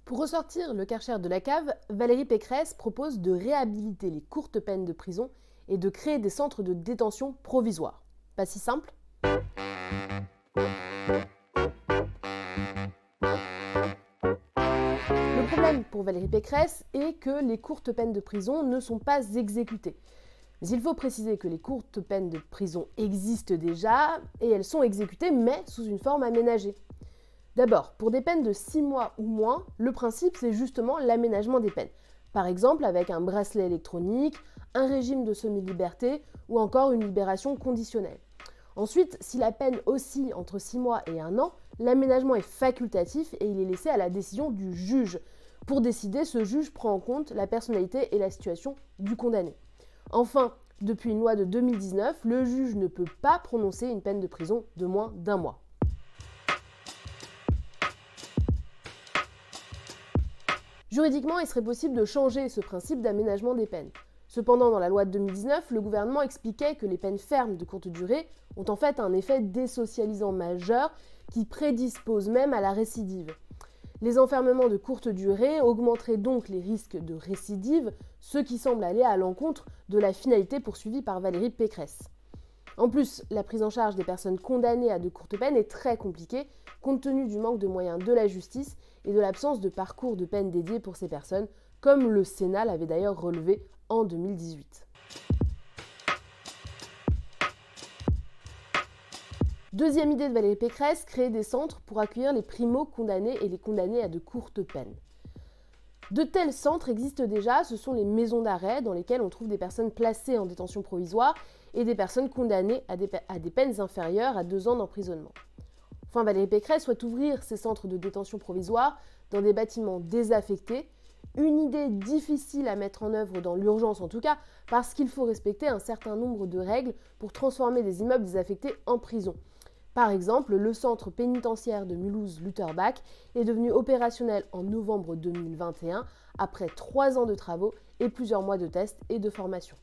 Pour ressortir le Karcher de la cave, Valérie Pécresse propose de réhabiliter les courtes peines de prison et de créer des centres de détention provisoires. Pas si simple ? Le problème pour Valérie Pécresse est que les courtes peines de prison ne sont pas exécutées. Mais il faut préciser que les courtes peines de prison existent déjà et elles sont exécutées mais sous une forme aménagée. D'abord, pour des peines de 6 mois ou moins, le principe c'est justement l'aménagement des peines. Par exemple avec un bracelet électronique, un régime de semi-liberté ou encore une libération conditionnelle. Ensuite, si la peine oscille entre 6 mois et 1 an, l'aménagement est facultatif et il est laissé à la décision du juge. Pour décider, ce juge prend en compte la personnalité et la situation du condamné. Enfin, depuis une loi de 2019, le juge ne peut pas prononcer une peine de prison de moins d'1 mois. Juridiquement, il serait possible de changer ce principe d'aménagement des peines. Cependant, dans la loi de 2019, le gouvernement expliquait que les peines fermes de courte durée ont en fait un effet désocialisant majeur qui prédispose même à la récidive. Les enfermements de courte durée augmenteraient donc les risques de récidive, ce qui semble aller à l'encontre de la finalité poursuivie par Valérie Pécresse. En plus, la prise en charge des personnes condamnées à de courtes peines est très compliquée, compte tenu du manque de moyens de la justice et de l'absence de parcours de peine dédié pour ces personnes, comme le Sénat l'avait d'ailleurs relevé en 2018. Deuxième idée de Valérie Pécresse, créer des centres pour accueillir les primo-condamnés et les condamnés à de courtes peines. De tels centres existent déjà, ce sont les maisons d'arrêt dans lesquelles on trouve des personnes placées en détention provisoire et des personnes condamnées à des peines inférieures à 2 ans d'emprisonnement. Enfin, Valérie Pécresse souhaite ouvrir ces centres de détention provisoire dans des bâtiments désaffectés, une idée difficile à mettre en œuvre dans l'urgence en tout cas, parce qu'il faut respecter un certain nombre de règles pour transformer des immeubles désaffectés en prison. Par exemple, le centre pénitentiaire de Mulhouse-Lutterbach est devenu opérationnel en novembre 2021 après 3 ans de travaux et plusieurs mois de tests et de formation.